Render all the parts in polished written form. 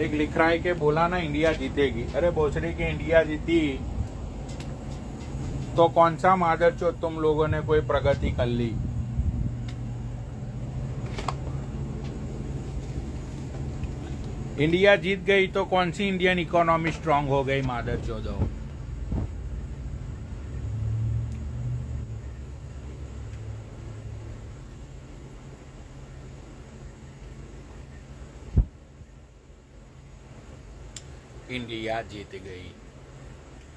एक लिख रहा है कि बोला ना इंडिया जीतेगी। अरे भोसड़ी की इंडिया जीती तो कौन सा मादरचोद तुम लोगों ने कोई प्रगति कर ली? इंडिया जीत गई तो कौन सी इंडियन इकोनॉमी स्ट्रांग हो गई मादरचोदो? इंडिया जीत गई।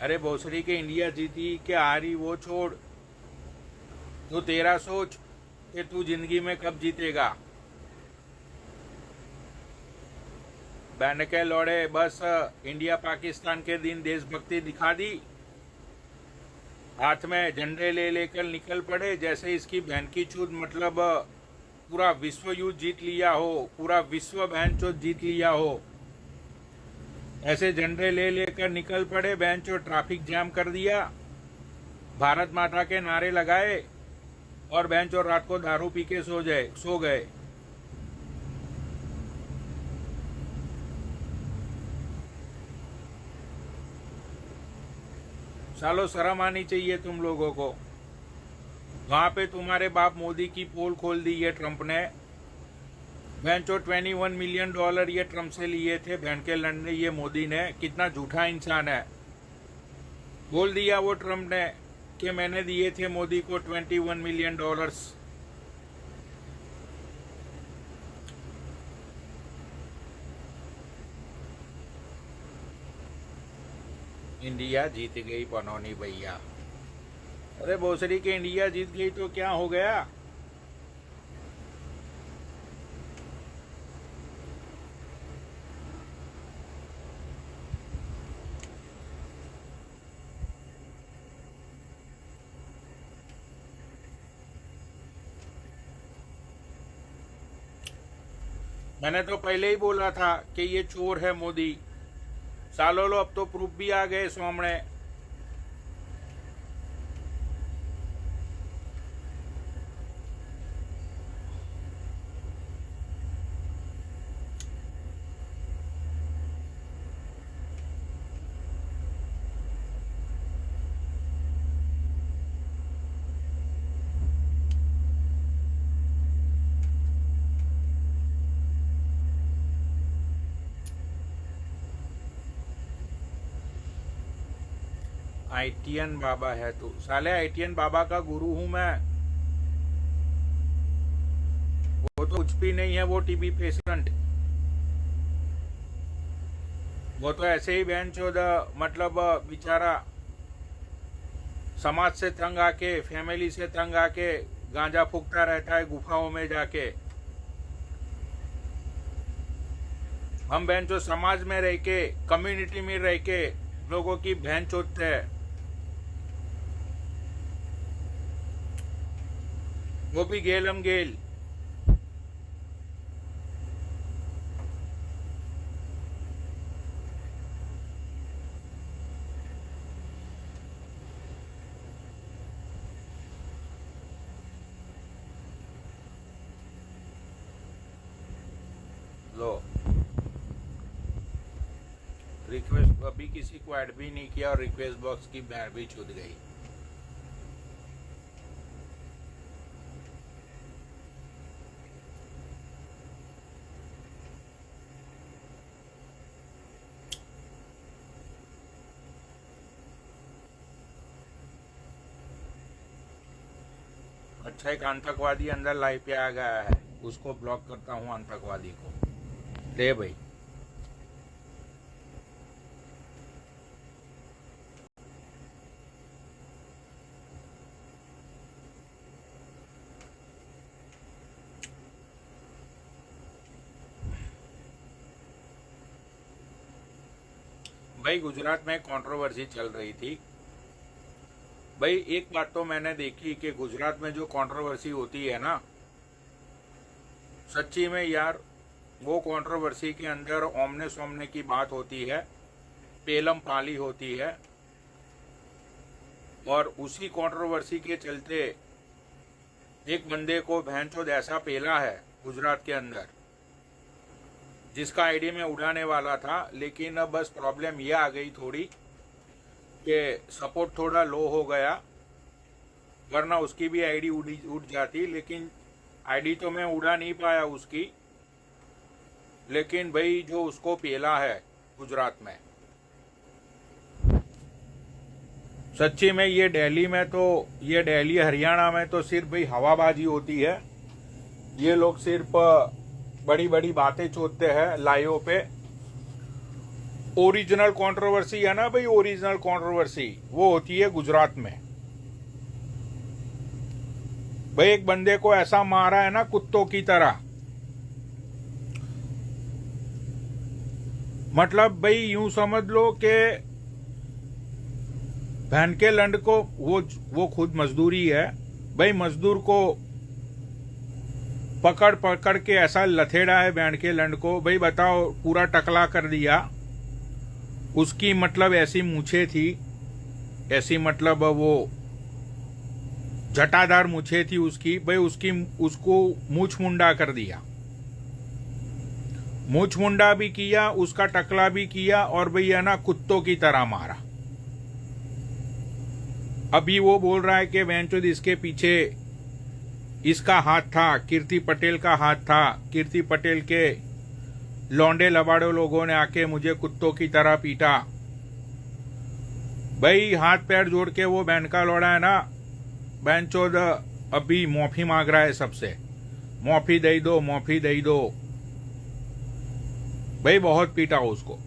अरे भोसड़ी के इंडिया जीती कि हारी वो छोड़, तू तेरा सोच कि तू जिंदगी में कब जीतेगा। बहन के लौड़े बस इंडिया पाकिस्तान के दिन देशभक्ति दिखा दी, हाथ में झंडे ले लेकर निकल पड़े जैसे इसकी बहन की चूत मतलब पूरा विश्व युद्ध जीत लिया हो, पूरा विश्व बहन चोत जीत लिया हो। ऐसे झंडे ले लेकर निकल पड़े, बहन चो ट्रैफिक जैम कर दिया, भारत माता के नारे लगाए और बहन चो रात को दारू पी के सो गए। सालो शर्म आनी चाहिए तुम लोगों को। वहां पे तुम्हारे बाप मोदी की पोल खोल दी है ट्रंप ने। बहन चो $21 मिलियन ये ट्रंप से लिए थे, बहन के लड़ने ये मोदी ने। कितना झूठा इंसान है। बोल दिया वो ट्रंप ने कि मैंने दिए थे मोदी को $21 मिलियन। इंडिया जीत गई पनौनी भैया। अरे भोसड़ी के इंडिया जीत गई तो क्या हो गया? मैंने तो पहले ही बोला था कि ये चोर है मोदी। सालों लो अब तो प्रूफ भी आ गए सामने। आईटीएन बाबा है तू। साले आईटीएन बाबा का गुरु हूं मैं। वो तो कुछ भी नहीं है, वो टीबी पेशेंट। वो तो ऐसे ही बहन चौदह मतलब बेचारा समाज से तंग आके, फैमिली से तंग आके गांजा फूकता रहता है गुफाओं में जाके। हम बहन चो समाज में रह के, कम्युनिटी में रह के लोगों की बहन चोदते है, वो भी गेलम गेल। लो रिक्वेस्ट अभी किसी को ऐड भी नहीं किया और रिक्वेस्ट बॉक्स की बैर भी छूट गई। अच्छा, एक आतंकवादी अंदर लाइव पे आ गया है, उसको ब्लॉक करता हूँ आतंकवादी को। ले भाई। भाई गुजरात में कंट्रोवर्सी चल रही थी। भाई एक बात तो मैंने देखी कि गुजरात में जो कंट्रोवर्सी होती है ना, सच्ची में यार वो कंट्रोवर्सी के अंदर ओमने सोमने की बात होती है, पेलम पाली होती है। और उसी कंट्रोवर्सी के चलते एक बंदे को भैंचोद ऐसा पेला है गुजरात के अंदर जिसका आईडी में उड़ाने वाला था, लेकिन अब बस प्रॉब्लम ये आ गई थोड़ी कि सपोर्ट थोड़ा लो हो गया, वरना उसकी भी आईडी उड़ जाती। लेकिन आईडी तो मैं उड़ा नहीं पाया उसकी, लेकिन भाई जो उसको पेला है गुजरात में, सच्ची में ये दिल्ली में तो, ये दिल्ली हरियाणा में तो सिर्फ भाई हवाबाजी होती है। ये लोग सिर्फ बड़ी बड़ी बातें चोदते हैं लाइव पे। ओरिजिनल कंट्रोवर्सी है ना भाई, ओरिजिनल कंट्रोवर्सी वो होती है गुजरात में। भाई एक बंदे को ऐसा मारा है ना कुत्तों की तरह, मतलब भाई यूं समझ लो कि बहन के लंड को, वो खुद मजदूरी है भाई, मजदूर को पकड़ पकड़ के ऐसा लथेड़ा है बहन के लंड को। भाई बताओ, पूरा टकला कर दिया। उसकी मतलब ऐसी मूछें थी, ऐसी मतलब वो जटादार मूछें थी उसकी, भाई उसको मूछ मुंडा कर दिया, मूछ मुंडा भी किया, उसका टकला भी किया, और भाई है ना कुत्तों की तरह मारा। अभी वो बोल रहा है कि वेंचुद इसके पीछे इसका हाथ था, कीर्ति पटेल का हाथ था, कीर्ति पटेल के लौंडे लबाड़े लोगों ने आके मुझे कुत्तों की तरह पीटा। भाई हाथ पैर जोड़ के वो बहन का लौड़ा है ना बेंचोद, अभी माफी मांग रहा है सबसे, माफी दे दो, माफी दे दो। भाई बहुत पीटा उसको।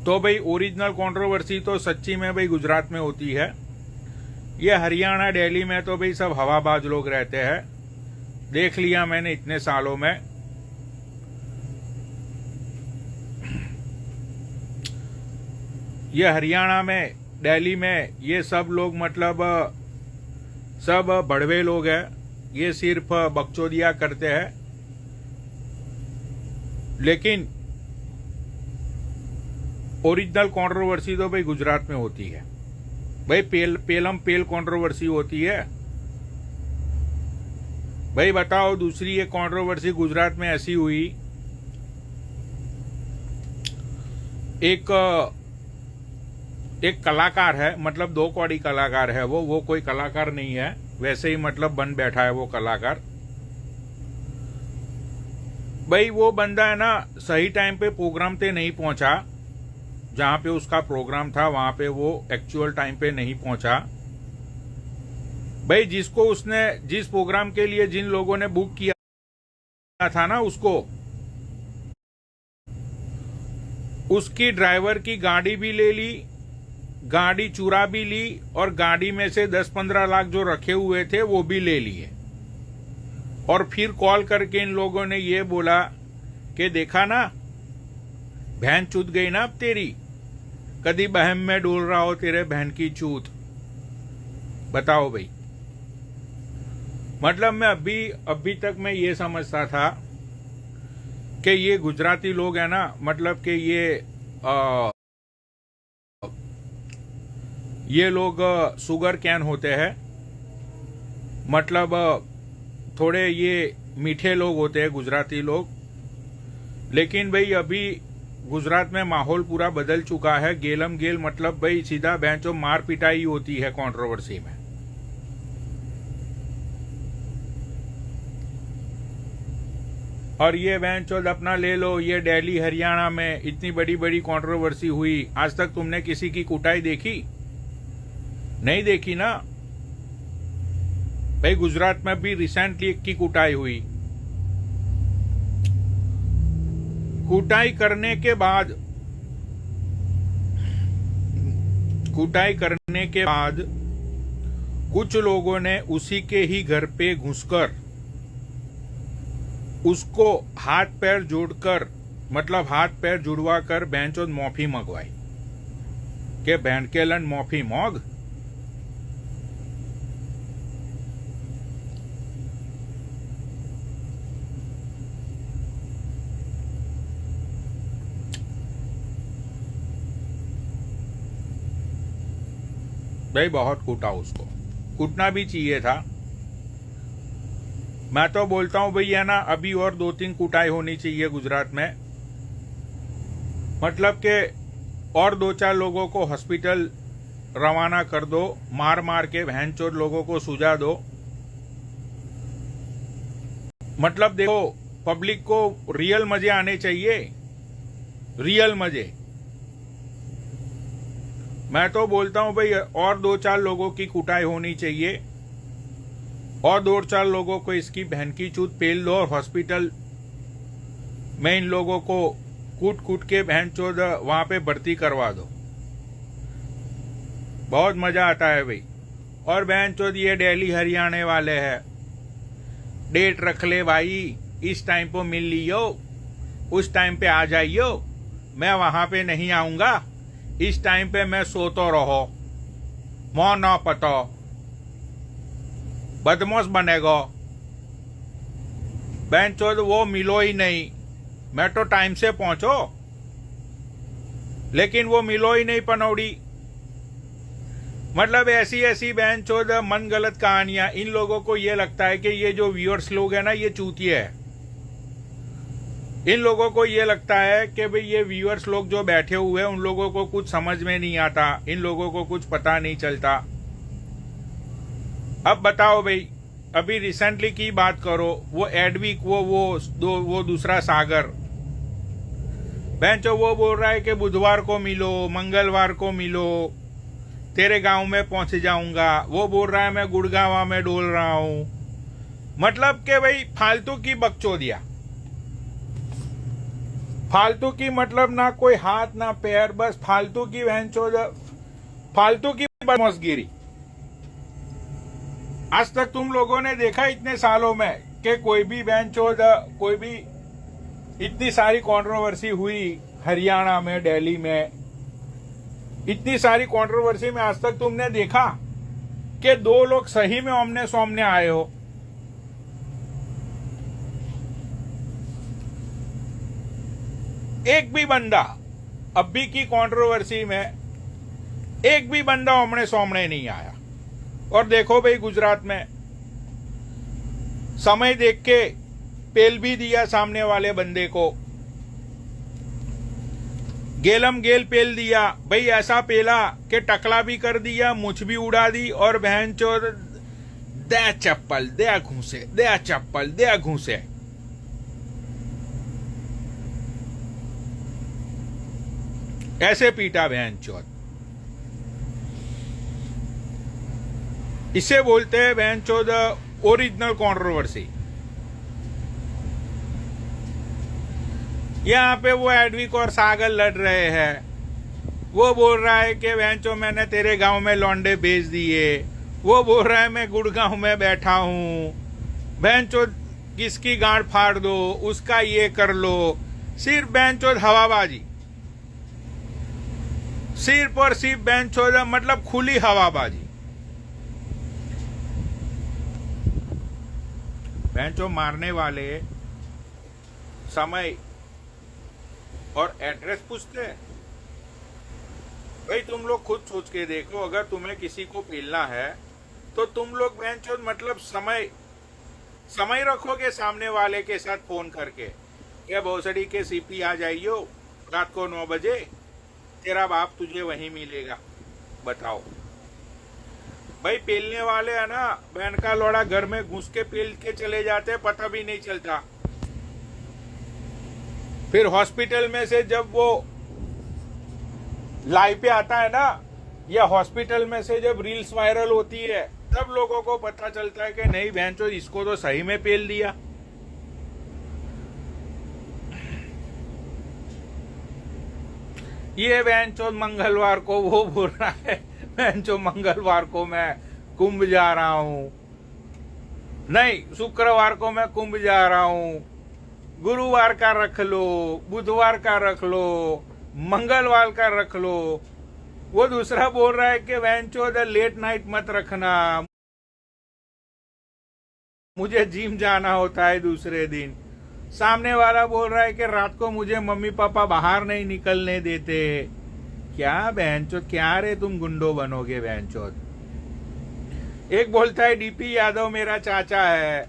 तो भाई ओरिजिनल कंट्रोवर्सी तो सच्ची में भाई गुजरात में होती है। ये हरियाणा दिल्ली में तो भाई सब हवाबाज लोग रहते हैं, देख लिया मैंने इतने सालों में। ये हरियाणा में, दिल्ली में ये सब लोग मतलब सब बड़वे लोग हैं, ये सिर्फ बकचोदिया करते हैं। लेकिन ओरिजिनल कंट्रोवर्सी तो भाई गुजरात में होती है। भाई पेलम पेल कंट्रोवर्सी होती है। भाई बताओ, दूसरी एक कंट्रोवर्सी गुजरात में ऐसी हुई, एक कलाकार है, मतलब 2 कौड़ी कलाकार है वो कोई कलाकार नहीं है, वैसे ही मतलब बन बैठा है वो कलाकार। भाई वो बंदा है ना सही टाइम पे प्रोग्राम पे नहीं पहुंचा, जहां पे उसका प्रोग्राम था वहां पे वो एक्चुअल टाइम पे नहीं पहुंचा। भाई जिसको उसने, जिस प्रोग्राम के लिए जिन लोगों ने बुक किया था ना उसको, उसकी ड्राइवर की गाड़ी भी ले ली, गाड़ी चुरा भी ली, और गाड़ी में से 10-15 लाख जो रखे हुए थे वो भी ले लिए। और फिर कॉल करके इन लोगों ने ये बोला कि देखा ना, बहन चूत गई ना अब तेरी, कदी बहम में डोल रहा हो तेरे बहन की चूत। बताओ भाई, मतलब मैं अभी तक मैं ये समझता था कि ये गुजराती लोग है ना, मतलब कि ये लोग शुगर कैन होते हैं, मतलब थोड़े ये मीठे लोग होते हैं गुजराती लोग। लेकिन भाई अभी गुजरात में माहौल पूरा बदल चुका है, गेलम गेल, मतलब भाई सीधा बेंचो मार पिटाई होती है कंट्रोवर्सी में। और ये बेंचो अपना ले लो, ये दिल्ली हरियाणा में इतनी बड़ी बड़ी कंट्रोवर्सी हुई, आज तक तुमने किसी की कुटाई देखी? नहीं देखी ना भाई। गुजरात में भी रिसेंटली एक की कुटाई हुई। कुटाई करने के बाद कुछ लोगों ने उसी के ही घर पे घुसकर उसको हाथ पैर जोड़कर, मतलब हाथ पैर जुड़वा कर बेंचोद माफी मंगवाई के बहन के लन माफी मांग। भाई बहुत कूटा उसको, कूटना भी चाहिए था। मैं तो बोलता हूं भैया ना, अभी और 2-3 कुटाई होनी चाहिए गुजरात में। मतलब के और 2-4 लोगों को हॉस्पिटल रवाना कर दो, मार मार के भैंचोद लोगों को सुझा दो। मतलब देखो, पब्लिक को रियल मजे आने चाहिए, रियल मजे। मैं तो बोलता हूं भाई और 2-4 लोगों की कुटाई होनी चाहिए, और 2-4 लोगों को इसकी बहन की चूत पेल दो और हॉस्पिटल में इन लोगों को कूट कूट के बहन चोद वहां पे भर्ती करवा दो। बहुत मजा आता है भाई। और बहन चोद ये दिल्ली हरियाणा वाले हैं, डेट रख ले भाई, इस टाइम पे मिल लियो, उस टाइम पे आ जाइयो, मैं वहां पे नहीं आऊंगा, इस टाइम पे मैं सोतो रहो, मो ना पतो, बदमाश बनेगा। बहन चोद वो मिलो ही नहीं, मैं तो टाइम से पहुंचो, लेकिन वो मिलो ही नहीं पनौड़ी। मतलब ऐसी ऐसी बहन चोद मन गलत कहानियां। इन लोगों को ये लगता है कि ये जो व्यूअर्स लोग हैं ना, ये चूतिए है। इन लोगों को ये लगता है कि भाई ये व्यूअर्स लोग जो बैठे हुए हैं, उन लोगों को कुछ समझ में नहीं आता, इन लोगों को कुछ पता नहीं चलता। अब बताओ भाई, अभी रिसेंटली की बात करो, वो एडविक, वो दूसरा सागर बेंचो, वो बोल रहा है कि बुधवार को मिलो, मंगलवार को मिलो, तेरे गांव में पहुंच जाऊंगा। वो बोल रहा है मैं गुड़गांव में डोल रहा हूं। मतलब के भाई फालतू की बकचोदिया, फालतू की, मतलब ना कोई हाथ ना पैर, बस फालतू की बहनचोद, फालतू की बदमाशगिरी। आज तक तुम लोगों ने देखा इतने सालों में कि कोई भी बहनचोद, कोई भी इतनी सारी कंट्रोवर्सी हुई हरियाणा में, दिल्ली में, इतनी सारी कंट्रोवर्सी में आज तक तुमने देखा कि 2 लोग सही में आमने सामने आए हो? एक भी बंदा अभी की कंट्रोवर्सी में, एक भी बंदा आमने सामने नहीं आया। और देखो भाई, गुजरात में समय देख के पेल भी दिया सामने वाले बंदे को, गेलम गेल पेल दिया भाई, ऐसा पेला कि टकला भी कर दिया, मुछ भी उड़ा दी, और बहन चोद दे चप्पल दे घूसे, दे चप्पल दे घूसे। ऐसे पीटा बहन चोद। इसे बोलते हैं बहन चोद ओरिजिनल कंट्रोवर्सी। यहाँ पे वो एडविक और सागर लड़ रहे हैं। वो बोल रहा है कि बहनचो मैंने तेरे गांव में लौंडे भेज दिए, वो बोल रहा है मैं गुड़गांव में बैठा हूं, बहनचो किसकी गांड फाड़ दो, उसका ये कर लो। सिर्फ बहनचो हवाबाजी, सिर्फ और सिर्फ बहनचो, मतलब खुली हवाबाजी। बहनचो मारने वाले समय और एड्रेस पूछते हैं। भाई तुम लोग खुद सोच के देखो, अगर तुम्हें किसी को पेलना है तो तुम लोग बेंचो मतलब समय रखोगे सामने वाले के साथ फोन करके, क्या भोसड़ी के सीपी आ जाइयो रात को 9 बजे, तेरा बाप तुझे वहीं मिलेगा। बताओ भाई, पेलने वाले है ना, बहन का लौड़ा घर में घुस के पेल के चले जाते, पता भी नहीं चलता। फिर हॉस्पिटल में से जब वो लाइव पे आता है ना, या हॉस्पिटल में से जब रील्स वायरल होती है, तब लोगों को पता चलता है कि नहीं बहनचोद इसको तो सही में पेल दिया। ये बहनचोद मंगलवार को वो बोल रहा है बहनचोद मंगलवार को मैं कुंभ जा रहा हूं, नहीं शुक्रवार को मैं कुंभ जा रहा हूं, गुरुवार का रख लो, बुधवार का रख लो, मंगलवार का रख लो। वो दूसरा बोल रहा है कि बहनचोद लेट नाइट मत रखना, मुझे जिम जाना होता है दूसरे दिन। सामने वाला बोल रहा है कि रात को मुझे मम्मी पापा बाहर नहीं निकलने देते। क्या बहनचोद, क्या रे तुम गुंडो बनोगे बहनचोद। एक बोलता है डीपी यादव मेरा चाचा है,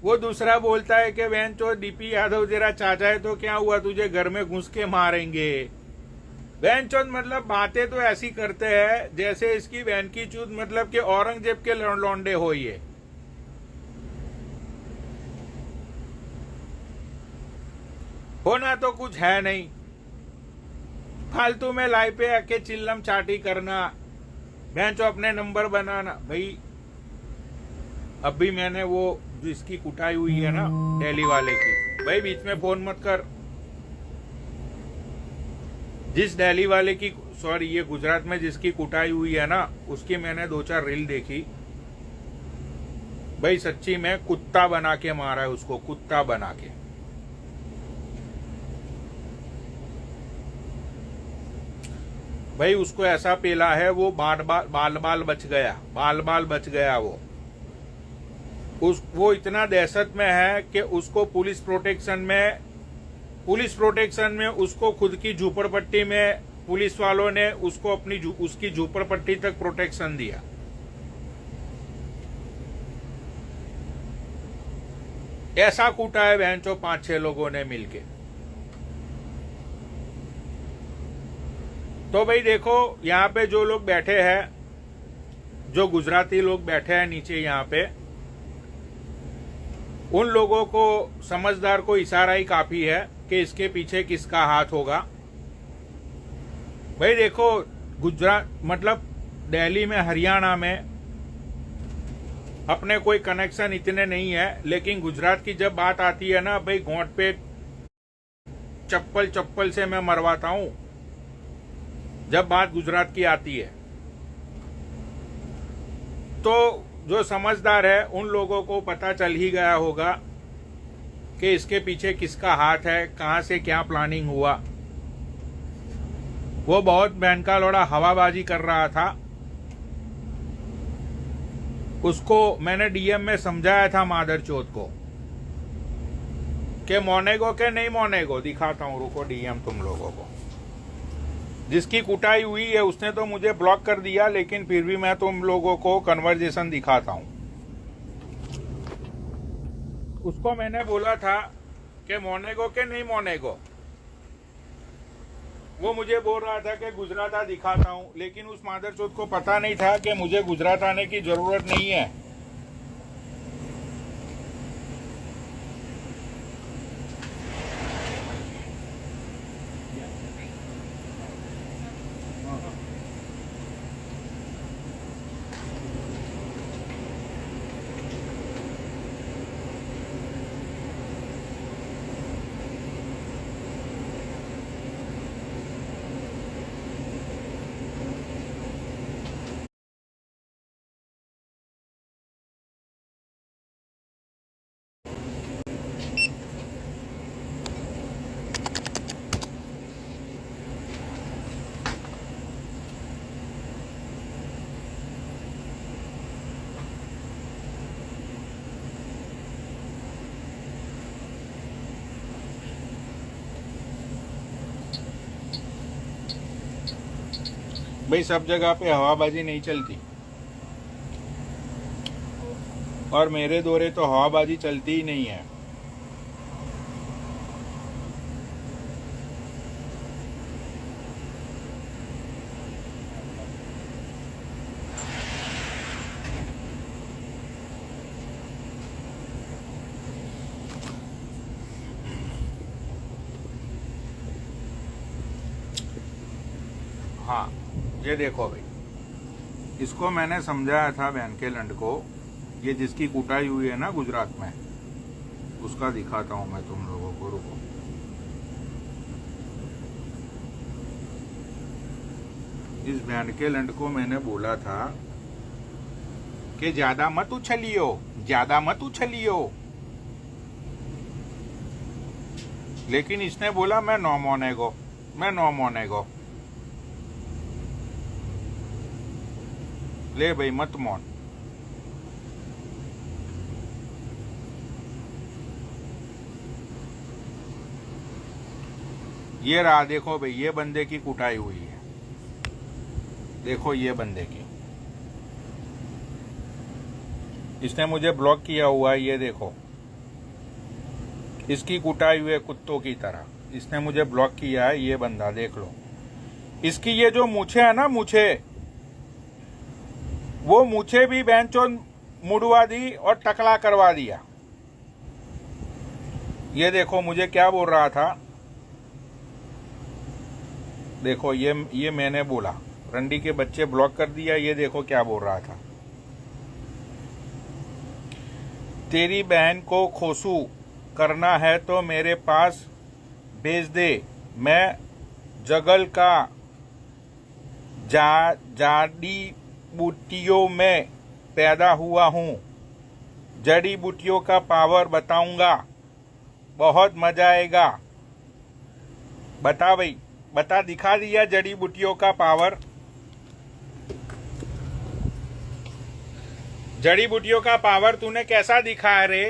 वो दूसरा बोलता है कि बहन चो डीपी यादव तेरा चाचा है तो क्या हुआ, तुझे घर में घुस के मारेंगे। बहन चोद मतलब बातें तो ऐसी करते हैं जैसे इसकी बहन की चूत मतलब कि औरंगजेब के लौंडे हो ये। होना तो कुछ है नहीं, फालतू में लाइव पे आके चिल्लम चाटी करना, बहन चो अपने नंबर बनाना। भाई अभी मैंने वो जिसकी कुटाई हुई है ना दिल्ली वाले की, भाई बीच में फोन मत कर। जिस दिल्ली वाले की, सॉरी ये गुजरात में जिसकी कुटाई हुई है ना, उसकी मैंने 2-4 रील देखी। भाई सच्ची में कुत्ता बना के मारा है उसको, कुत्ता बना के। भाई उसको ऐसा पेला है वो बाल बाल बच गया, बाल बच गया वो। वो इतना दहशत में है कि उसको पुलिस प्रोटेक्शन में उसको खुद की झूपड़पट्टी में पुलिस वालों ने उसको उसकी झूपड़पट्टी तक प्रोटेक्शन दिया। ऐसा कूटा है बहनचो 5-6 लोगों ने मिलके। तो भाई देखो यहाँ पे जो लोग बैठे हैं, जो गुजराती लोग बैठे हैं नीचे यहाँ पे, उन लोगों को, समझदार को इशारा ही काफी है कि इसके पीछे किसका हाथ होगा। भाई देखो गुजरात मतलब दिल्ली में, हरियाणा में अपने कोई कनेक्शन इतने नहीं है, लेकिन गुजरात की जब बात आती है ना भाई, घोंट पे चप्पल से मैं मरवाता हूं जब बात गुजरात की आती है। तो जो समझदार है उन लोगों को पता चल ही गया होगा कि इसके पीछे किसका हाथ है, कहां से क्या प्लानिंग हुआ। वो बहुत बहन का लोड़ा हवाबाजी कर रहा था, उसको मैंने डीएम में समझाया था मादरचोद को कि मोनेगो के नहीं मोनेगो। दिखाता हूं, रुको डीएम तुम लोगों को। जिसकी कुटाई हुई है उसने तो मुझे ब्लॉक कर दिया, लेकिन फिर भी मैं तुम लोगों को कन्वर्जेशन दिखाता हूं। उसको मैंने बोला था कि मोनेगो के नहीं मोनेगो। वो मुझे बोल रहा था कि गुजरात आ दिखाता हूं, लेकिन उस मादरचोद को पता नहीं था कि मुझे गुजरात आने की जरूरत नहीं है। भाई सब जगह पे हवाबाजी नहीं चलती, और मेरे दौरे तो हवाबाजी चलती ही नहीं है। हाँ ये देखो भाई, इसको मैंने समझाया था बहन के लंड को। ये जिसकी कुटाई हुई है ना गुजरात में, उसका दिखाता हूं मैं तुम लोगों को, रुको। इस बहन के लंड को मैंने बोला था कि ज्यादा मत उछलियो, ज्यादा मत उछलियो, लेकिन इसने बोला मैं नो मोनेगो, मैं नो मोनेगो। ले भाई मत मोन। ये रहा, देखो भाई, ये बंदे की कुटाई हुई है, देखो ये बंदे की। इसने मुझे ब्लॉक किया हुआ है, ये देखो इसकी कुटाई हुए कुत्तों की तरह। इसने मुझे ब्लॉक किया है, ये बंदा देख लो। इसकी ये जो मूछे है ना, मूछे, वो मूछे भी बेंचो मुड़वा दी और टकला करवा दिया। ये देखो मुझे क्या बोल रहा था, देखो ये मैंने बोला रंडी के बच्चे ब्लॉक कर दिया। ये देखो क्या बोल रहा था, तेरी बहन को खोसू करना है तो मेरे पास भेज दे, मैं जगल का जड़ी बूटियों में पैदा हुआ हूँ, जड़ी बूटियों का पावर बताऊंगा, बहुत मजा आएगा। बता भाई, बता, दिखा दिया जड़ी बूटियों का पावर। जड़ी बूटियों का पावर तूने कैसा दिखा है रे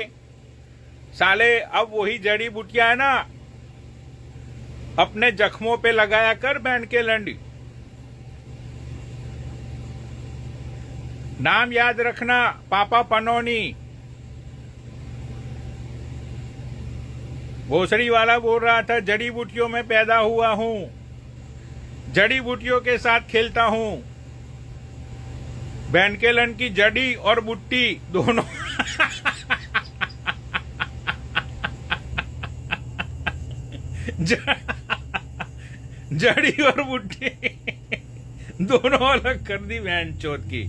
साले। अब वही जड़ी बूटियां है ना, अपने जख्मों पे लगाया कर बैंड के लंडी। नाम याद रखना, पापा पनोनी। भोसड़ी वाला बोल रहा था जड़ी बूटियों में पैदा हुआ हूं, जड़ी बूटियों के साथ खेलता हूं। बैंडकेलन की जड़ी और बुट्टी दोनों जड़ी और बुट्टी दोनों अलग कर दी बहन चोत की।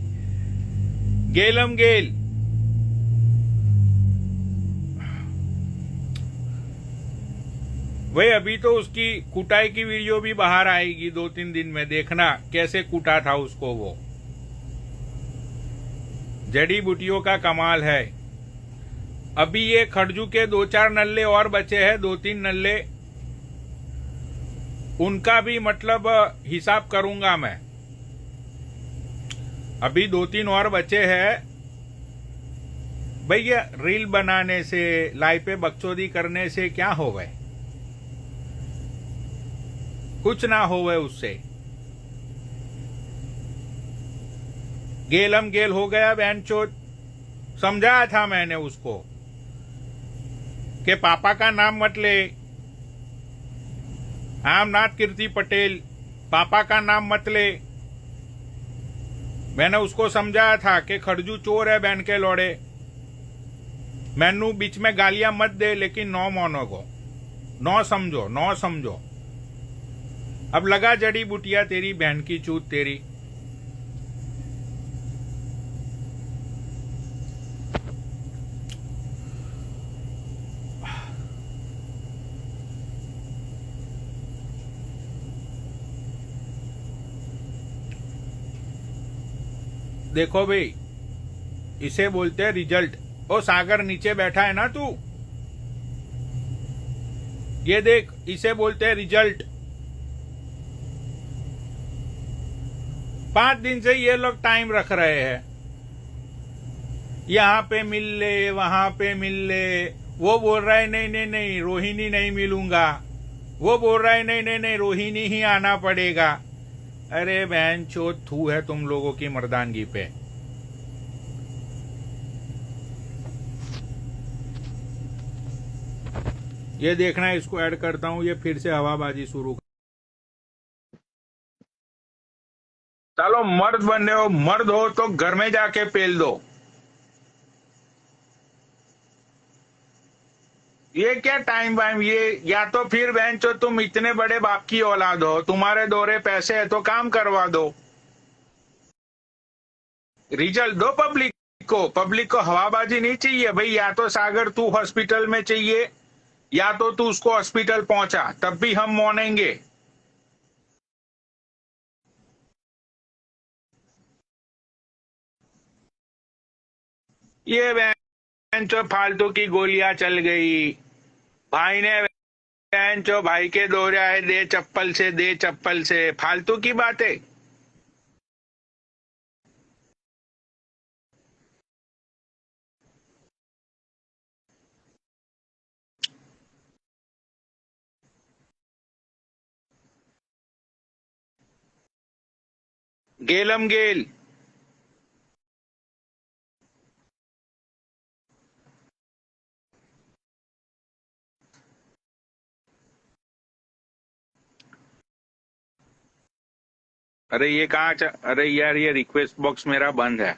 गेलम गेल। वही अभी तो उसकी कुटाई की वीडियो भी बाहर आएगी 2-3 दिन में, देखना कैसे कूटा था उसको वो। जड़ी बूटियों का कमाल है। अभी ये खड़जू के 2-4 नल्ले और बचे हैं, 2-3 नल्ले, उनका भी मतलब हिसाब करूंगा मैं। अभी 2-3 और बचे हैं भैया। रील बनाने से, लाइव पे बकचोदी करने से क्या हो गए, कुछ ना हो गए उससे। गेलम गेल हो गया बहनचोद। समझाया था मैंने उसको कि पापा का नाम मत ले, आई एम नॉट कीर्ति पटेल, पापा का नाम मत ले। मैंने उसको समझाया था कि खड़जू चोर है बहन के लौड़े, मैनू बीच में गालियां मत दे, लेकिन नौ मानो को नौ समझो, नौ समझो। अब लगा जड़ी बुटिया तेरी बहन की चूत तेरी। देखो भाई, इसे बोलते हैं रिजल्ट। ओ सागर नीचे बैठा है ना तू, ये देख, इसे बोलते हैं रिजल्ट। 5 दिन से ये लोग टाइम रख रहे हैं, यहां पे मिल ले, वहां पे मिल ले। वो बोल रहा है नहीं नहीं नहीं रोहिणी नहीं मिलूंगा, वो बोल रहा है नहीं नहीं नहीं रोहिणी ही आना पड़ेगा। अरे बहन चोद, थू है तुम लोगों की मर्दानगी पे। ये देखना, इसको ऐड करता हूं, ये फिर से हवाबाजी शुरू। चलो मर्द बने हो, मर्द हो तो घर में जाके पेल दो। ये क्या टाइम वाइम, ये या तो फिर बहन चो तुम इतने बड़े बाप की औलाद हो, तुम्हारे दौरे पैसे है तो काम करवा दो। रिजल्ट दो पब्लिक को। पब्लिक को हवाबाजी नहीं चाहिए भाई। या तो सागर तू हॉस्पिटल में चाहिए, या तो तू उसको हॉस्पिटल पहुंचा, तब भी हम मानेंगे। ये बहन चो फालतू की गोलियां चल गई। भाई ने बहन चो भाई के दौरे आए, दे चप्पल से, दे चप्पल से, फालतू की बातें। गेलम गेल। अरे ये अरे यार ये रिक्वेस्ट बॉक्स मेरा बंद है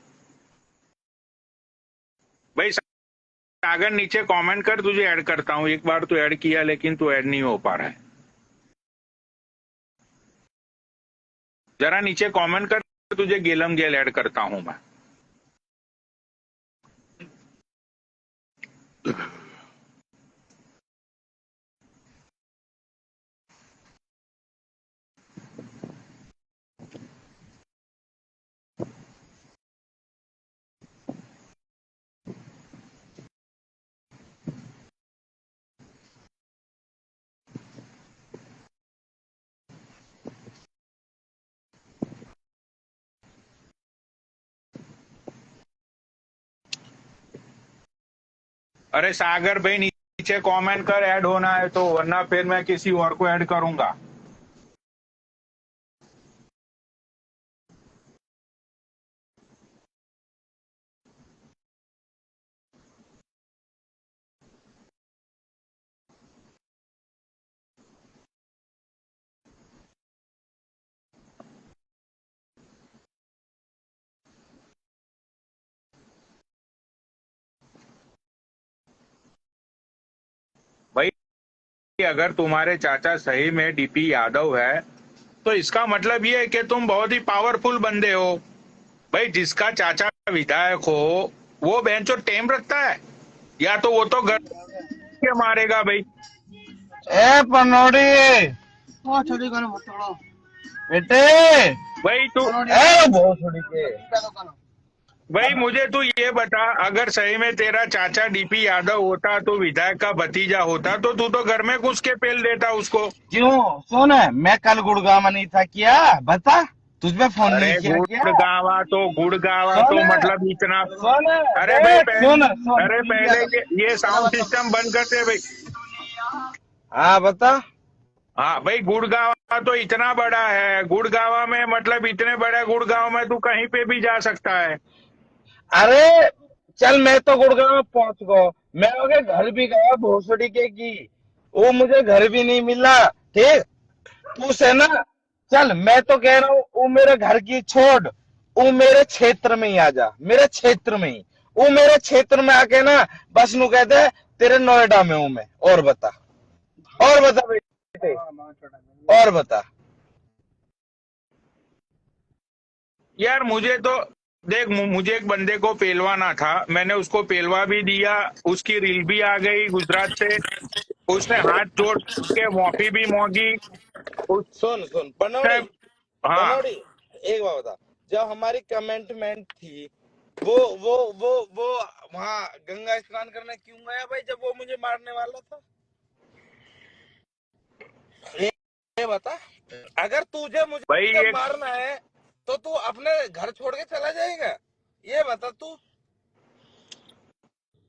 भाई। सागर नीचे कमेंट कर, तुझे ऐड करता हूँ। एक बार तो ऐड किया लेकिन तू ऐड नहीं हो पा रहा है। जरा नीचे कमेंट कर, तुझे गेलम गेल ऐड करता हूँ मैं। अरे सागर भाई नीचे कमेंट कर, ऐड होना है तो, वरना फिर मैं किसी और को ऐड करूंगा। भाई अगर तुम्हारे चाचा सही में डीपी यादव है तो इसका मतलब ये है कि तुम बहुत ही पावरफुल बंदे हो। भाई जिसका चाचा विधायक हो वो बेंचो टेम रखता है, या तो वो तो घर के मारेगा भाई। ए पनौड़ी बेटे भाई तू ए बहुत छोड़ी के भाई मुझे तू ये बता, अगर सही में तेरा चाचा डीपी यादव होता तो विधायक का भतीजा होता तो तू तो घर में घुस के पेल देता उसको। क्यों सुन मैं कल गुड़गांव नहीं था क्या बता तुझ पे फोन अरे नहीं किया क्या गुड़गावा सुन तो मतलब इतना। सुन अरे भाई देख सुन सुन अरे पहले ये साउंड सिस्टम बंद करते भाई। हाँ बता हाँ भाई, गुड़गावा तो इतना बड़ा है, गुड़गावा में मतलब इतने बड़े गुड़गांव में तू कहीं पे भी जा सकता है। अरे चल मैं तो गुड़गांव पहुंच गया मैं अगर घर भी गया भोसड़ी के की वो मुझे घर भी नहीं मिला ठीक तू से ना चल मैं तो कह रहा हूँ वो मेरे घर की छोड़ वो मेरे क्षेत्र में ही आ जा मेरे क्षेत्र में ही वो मेरे क्षेत्र में आके ना बस नु कहते तेरे नोएडा में हूं मैं और बता बेटे और बता यार मुझे तो देख, मुझे एक बंदे को पेलवाना था, मैंने उसको पेलवा भी दिया, उसकी रील भी आ गई गुजरात से, उसने हाथ जोड़ के माफी भी मांगी। सुन सुन उसने हाँ पनौड़ी एक बात बता जब हमारी कमेंटमेंट थी वो वहां गंगा स्नान करने क्यों गया भाई जब वो मुझे मारने वाला था ये बता अगर तुझे भाई मुझे ये मारना है तो तू अपने घर छोड़ के चला जाएगा ये बता तू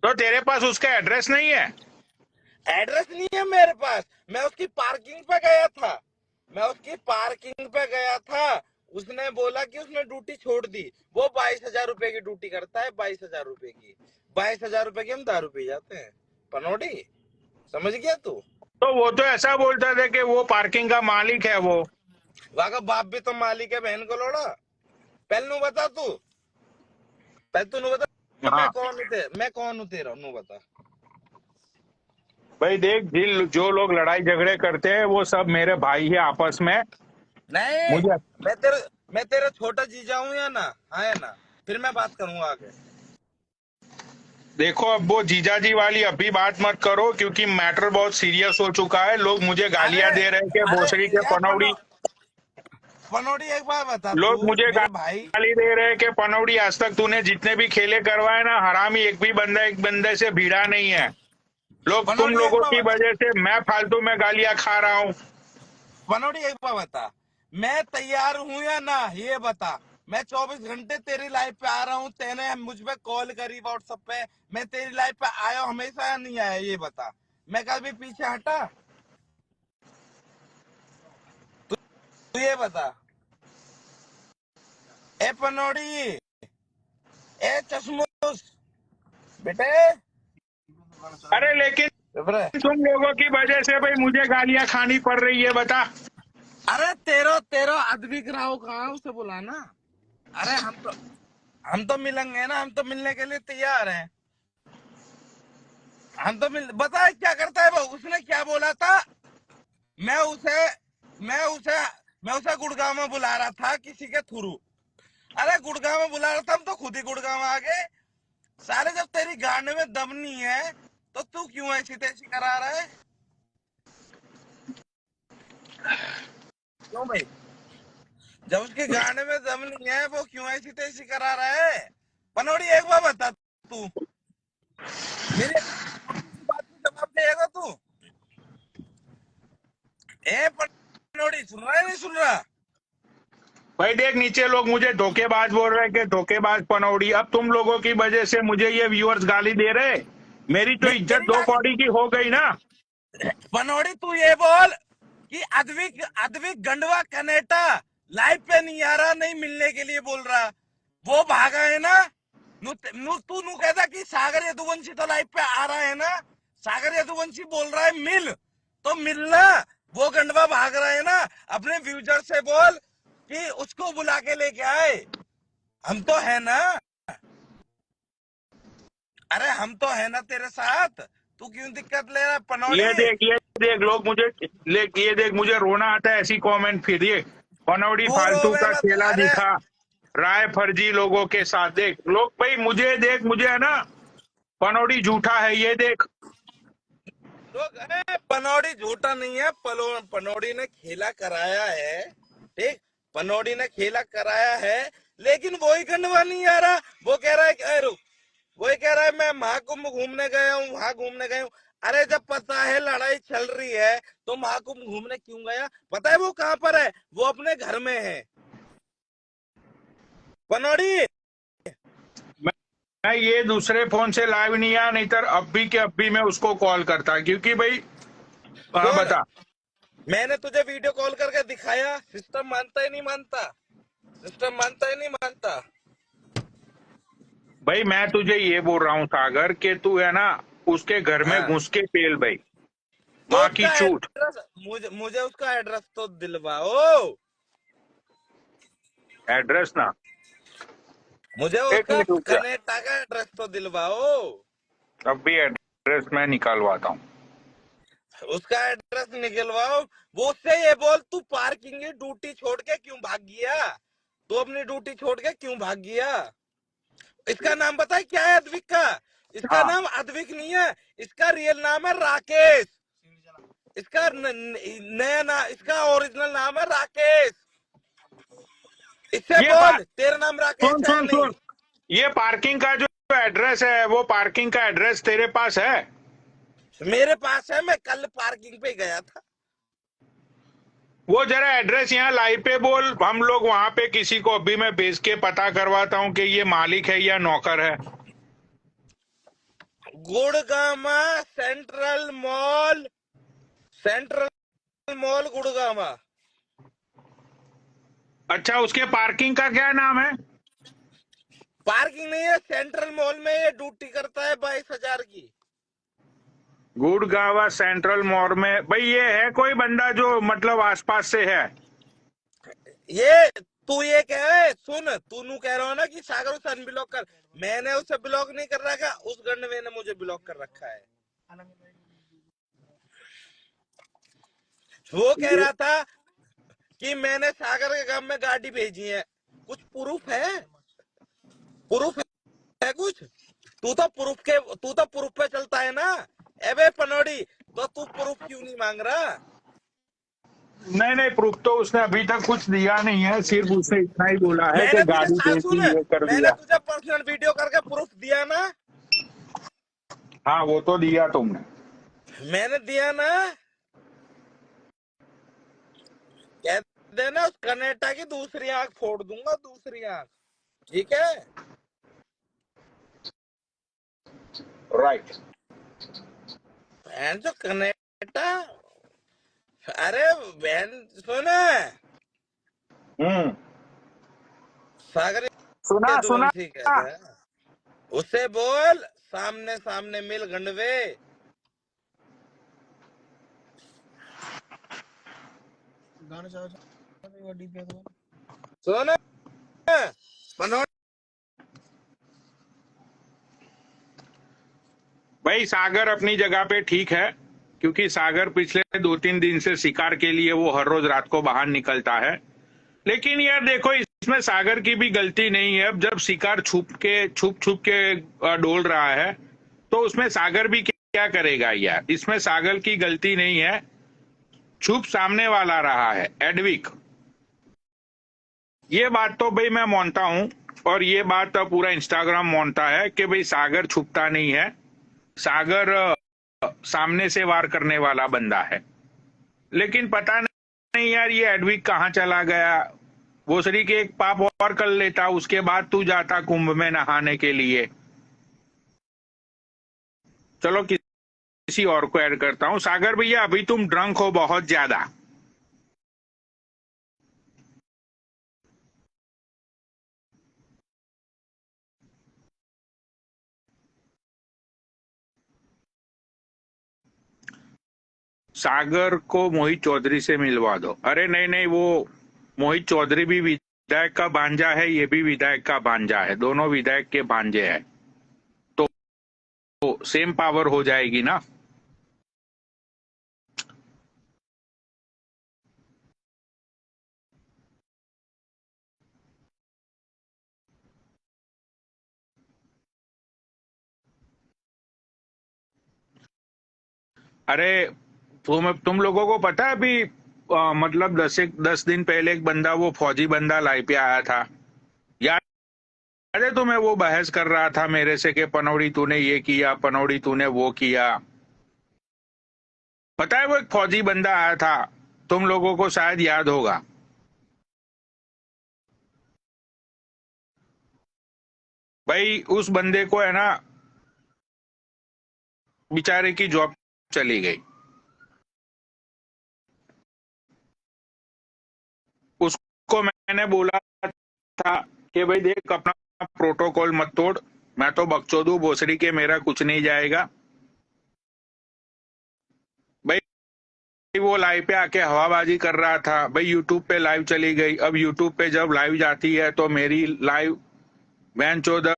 तो तेरे पास उसका एड्रेस नहीं है? एड्रेस नहीं है मेरे पास मैं उसकी पार्किंग पे गया था उसने बोला कि उसने ड्यूटी छोड़ दी वो 22,000 रुपए की ड्यूटी करता है 22,000 रुपए की हम दारू पी जाते हैं पनौड़ी समझ गया तू तो वो तो ऐसा बोलता था कि वो पार्किंग का मालिक है वो। वहां का बाप भी तो मालिक है बहन को लोड़ा पहले नु बता तू हाँ मैं कौन हूँ तेरा नु बता भाई देख, जो लोग लड़ाई झगड़े करते हैं वो सब मेरे भाई है आपस में। नहीं मुझे मैं तेरा छोटा जीजा हूँ या ना हाँ या ना फिर मैं बात करूंगा आगे देखो, अब वो जीजाजी वाली अभी बात मत करो क्योंकि मैटर बहुत सीरियस हो चुका है। लोग मुझे गालियां अरे दे रहे हैं कि अरे भोसड़ी के यार पनौड़ी। पनौड़ी एक बात बता लोग तू मुझे मेरे भाई गाली दे रहे हैं कि पनौड़ी आज तक तूने जितने भी खेले करवाए ना, हरामी एक भी बंदा एक बंदे से भिड़ा नहीं है। लोग तुम पनौड़ी एक लोगों की बात वजह से मैं फालतू में गालियां खा रहा हूँ। पनौड़ी एक बात बता मैं तैयार हूँ या ना ये बता मैं 24 घंटे तेरी लाइफ पे आ रहा हूँ तेने मुझ पे कॉल करी व्हाट्सएप पे मैं तेरी लाइफ पे आया हमेशा या नहीं आया ये बता मैं कभी पीछे हटा तू ये बता ए पनौड़ी ए चश्मूस बेटे अरे लेकिन तुम लोगों की वजह से भाई मुझे गालियां खानी पड़ रही है, बता। अरे तेरो तेरो अद्विक राव कहाँ है? उसे बुलाना। अरे हम तो मिलेंगे ना, हम तो मिलने के लिए तैयार हैं। हम तो मिल बता क्या करता है वो, उसने क्या बोला था। मैं उसे मैं उसे मैं उसे गुड़गांव में बुला रहा था किसी के थ्रू। अरे गुड़गांव में बुला रहा था, हम तो खुद ही गुड़गांव आ गए। साले जब तेरी गांड में दम नहीं है तो तू क्यों ऐसी तैसी करा रहा है? क्यों भाई? जब उसकी गांड में दम नहीं है वो क्यों ऐसी तैसी करा रहा है? पनौड़ी एक बार बता तू, मेरी एक छोटी सी बात का जवाब देगा तू? ए पनौड़ी, सुन रहा है नहीं सुन रहा? भाई देख, नीचे लोग मुझे धोखेबाज बोल रहे हैं कि धोखेबाज पनौड़ी। अब तुम लोगों की वजह से मुझे ये व्यूअर्स गाली दे रहे। मेरी तो इज्जत मेरी दो गाली कौड़ी की हो गई ना। पनौड़ी, तू ये बोल कि अद्विक अद्विक गंडवा कनेटा लाइव पे नहीं आ रहा, नहीं मिलने के लिए बोल रहा, वो भागा है ना। तू नू कहता कि सागर यदुवंशी तो लाइव पे आ रहा है ना। सागर यदुवंशी बोल रहा है मिल, तो मिलना। वो गंडवा भाग रहा है ना। अपने व्यूजर से बोल कि उसको बुला के लेके आए। हम तो है ना। अरे हम तो है ना तेरे साथ। तू क्यों दिक्कत ले रहा है पनौड़ी? ये देख लोग मुझे, ये देख मुझे रोना आता है ऐसी कमेंट। फिर ये पनौड़ी तू फालतू रोवे का मत। खेला अरे दिखा राय फर्जी लोगों के साथ। देख लोग भाई, देख मुझे है ना, पनौड़ी झूठा है ये देख। लोग, अरे पनौड़ी झूठा नहीं है। पनौड़ी ने खेला कराया है, ठीक। पनौड़ी ने खेला कराया है, लेकिन वही गंडवा नहीं आ रहा। वो कह रहा है कि अरे रुक, वही कह रहा है मैं महाकुंभ घूमने गया हूँ, वहां घूमने गया हूँ। अरे जब पता है लड़ाई चल रही है तो महाकुंभ घूमने क्यों गया? पता है वो कहाँ पर है? वो अपने घर में है पनौड़ी। मैं मैं ये दूसरे फोन से लाइव नहीं आया, नहीं तो अब भी के अब भी मैं उसको कॉल करता, क्योंकि भाई। हाँ सुन, बता। मैंने तुझे वीडियो कॉल करके दिखाया, सिस्टम मानता ही नहीं मानता। सिस्टम मानता ही नहीं मानता। भाई मैं तुझे ये बोल रहा हूँ सागर के तू है ना, उसके घर में हाँ, घुस के पेल भाई। तो माँ की उसका चूत। एड्रेस, मुझे उसका एड्रेस तो दिलवाओ। एड्रेस ना, मुझे एक उसका मिनट रुक जा। कनेक्टा का एड्रेस तो दिलवाओ। अब भी एड्रेस मैं निकालवाता हूँ। उसका एड्रेस निकलवाओ। वो उससे ये बोल, तू पार्किंग की ड्यूटी छोड़ के क्यों भाग गया? तू अपनी ड्यूटी छोड़ के क्यों भाग गया? इसका नाम पता है क्या है अद्विक का? इसका हाँ, नाम अद्विक नहीं है। इसका रियल नाम है राकेश। इसका नया नाम, इसका ओरिजिनल नाम है राकेश। इससे ये बोल तेरा नाम सुन राकेश है या सुन नहीं। सुन, ये पार्किंग का जो एड्रेस है, वो पार्किंग का एड्रेस तेरे पास है? मेरे पास है, मैं कल पार्किंग पे गया था। वो जरा एड्रेस यहाँ लाइव पे बोल, हम लोग वहां पे किसी को अभी मैं भेज के पता करवाता हूँ कि ये मालिक है या नौकर है। गुड़गामा सेंट्रल मॉल, सेंट्रल मॉल गुड़गामा। अच्छा, उसके पार्किंग का क्या नाम है? पार्किंग नहीं है, सेंट्रल मॉल में ये ड्यूटी करता है 22,000 की। गुड़गांवा सेंट्रल मॉल में भाई, ये है कोई बंदा जो मतलब आसपास से है? ये तू ये कह रहे, सुन, तू नू कह रहा हो ना कि सागर उसे अनब्लॉक कर। मैंने उसे ब्लॉक नहीं कर रखा, उस गंडवे ने मुझे ब्लॉक कर रखा है। वो कह ये रहा था कि मैंने सागर के गांव में गाड़ी भेजी है। कुछ प्रूफ है? प्रूफ है कुछ? तू तो प्रूफ पे चलता है ना। एबे पनौड़ी, तो तू प्रूफ क्यों नहीं मांग रहा? नहीं नहीं, प्रूफ तो उसने अभी तक कुछ दिया नहीं है, सिर्फ उसने इतना ही बोला है कि मैंने तुझे गाड़ी साल दे सुन, दी, ये कर मैंने दिया। तुझे पर्सनल वीडियो करके प्रूफ दिया ना। हाँ वो तो दिया तुमने। मैंने दिया ना। कह देना उस कनेटा की दूसरी आंख फोड़ दूंगा, दूसरी आंख। ठीक है? राइट। बहन जो कनेटा, अरे बहन सुन, हम्म। सागर सुना सुना। यदुवंशी कहता है। उसे बोल सामने सामने मिल गंडवे। गाना चाहो डीपी तो सुन मनोज। भाई सागर अपनी जगह पे ठीक है, क्योंकि सागर पिछले 2-3 दिन से शिकार के लिए वो हर रोज रात को बाहर निकलता है। लेकिन यार देखो, इसमें सागर की भी गलती नहीं है। अब जब शिकार छुप छुप के डोल रहा है, तो उसमें सागर भी क्या करेगा यार? इसमें सागर की गलती नहीं है, छुप सामने वाला रहा है, एडविक। ये बात तो भाई मैं मानता हूं, और ये बात पूरा इंस्टाग्राम मानता है कि भाई सागर छुपता नहीं है। सागर सामने से वार करने वाला बंदा है। लेकिन पता नहीं यार, ये एडविक कहाँ चला गया? भोसड़ी के एक पाप और कर लेता, उसके बाद तू जाता कुंभ में नहाने के लिए। चलो किसी और को ऐड करता हूँ। सागर भैया, अभी तुम ड्रंक हो बहुत ज्यादा। सागर को मोहित चौधरी से मिलवा दो। अरे नहीं नहीं, वो मोहित चौधरी भी विधायक का भांजा है, ये भी विधायक का भांजा है, दोनों विधायक के भांजे हैं, तो सेम पावर हो जाएगी ना। अरे तुम लोगों को पता है अभी, मतलब 10 दिन पहले एक बंदा, वो फौजी बंदा लाइव पे आया था, याद है तुम्हें? वो बहस कर रहा था मेरे से कि पनौड़ी तूने ये किया, पनौड़ी तूने वो किया। पता है, वो एक फौजी बंदा आया था, तुम लोगों को शायद याद होगा। भाई उस बंदे को है ना, बेचारे की जॉब चली गई। उसको मैंने बोला था कि भाई देख, अपना प्रोटोकॉल मत तोड़, मैं तो बकचोदू भोसड़ी के, मेरा कुछ नहीं जाएगा। भाई वो लाइव पे आके हवाबाजी कर रहा था। भाई यूट्यूब पे लाइव चली गई। अब यूट्यूब पे जब लाइव जाती है तो मेरी लाइव बहन चौदह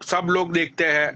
सब लोग देखते हैं।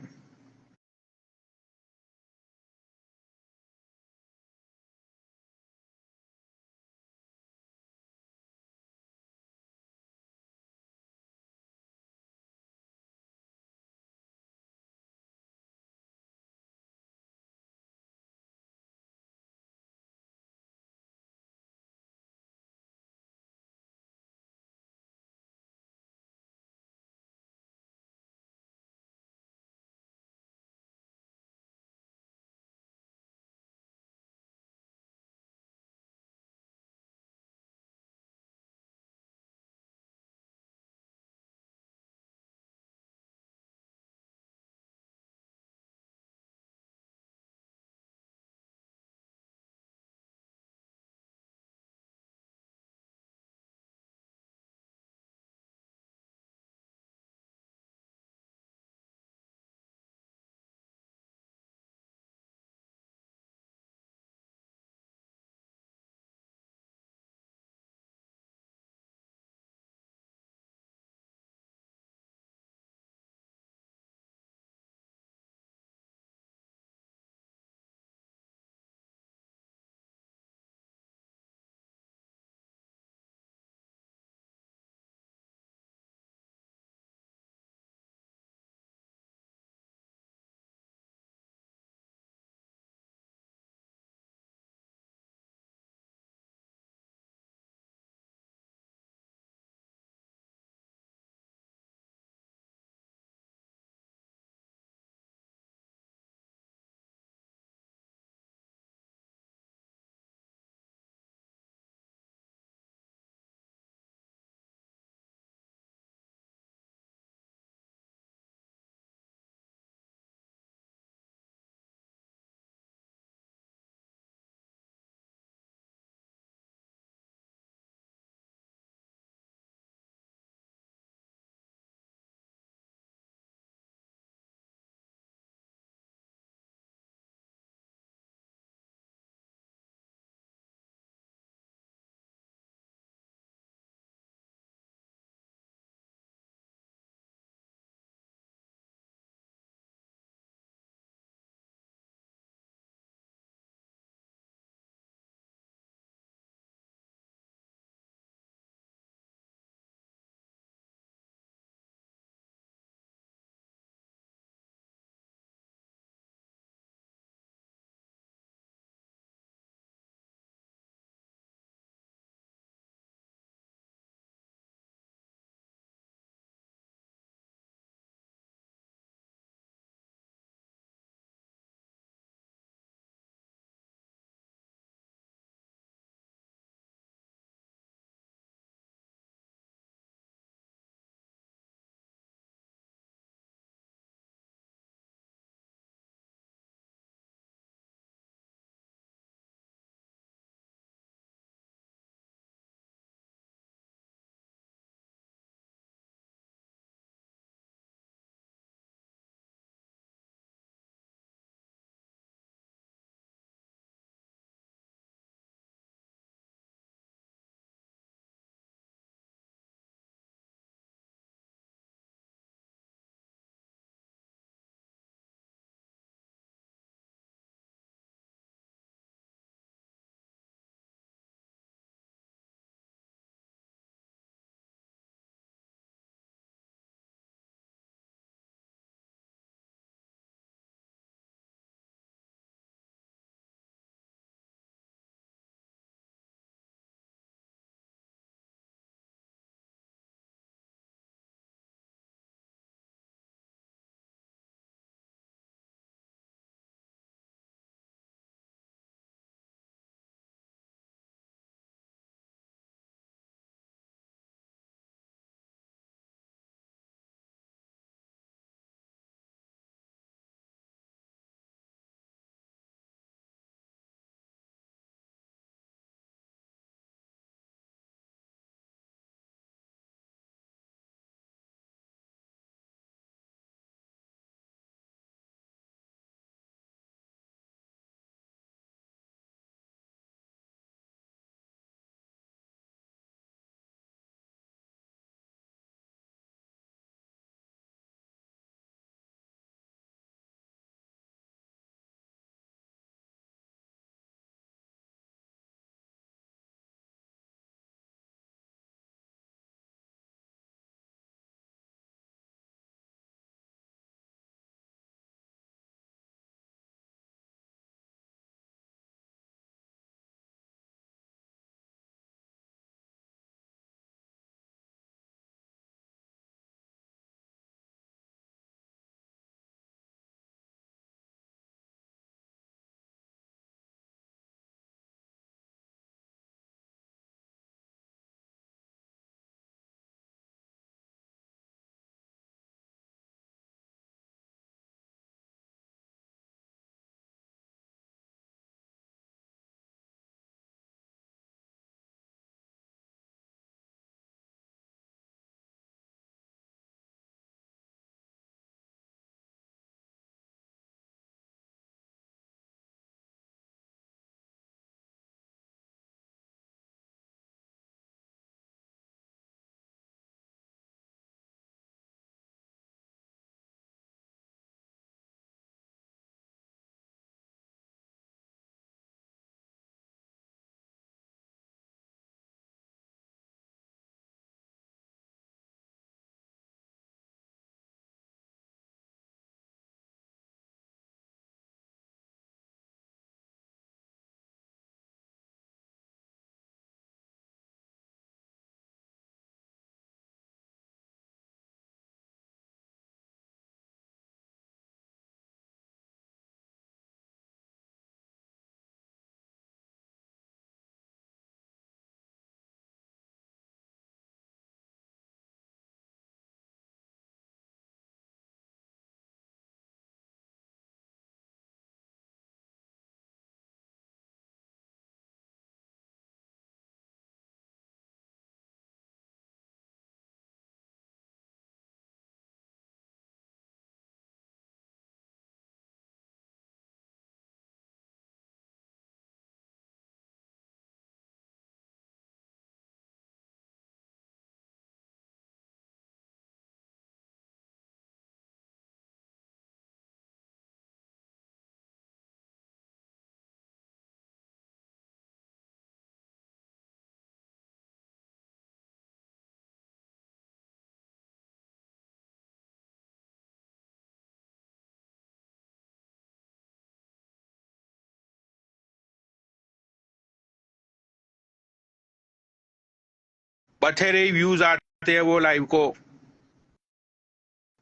बथेरे व्यूज आते हैं वो लाइव को।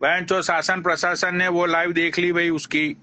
बहन चो शासन प्रशासन ने वो लाइव देख ली भाई उसकी।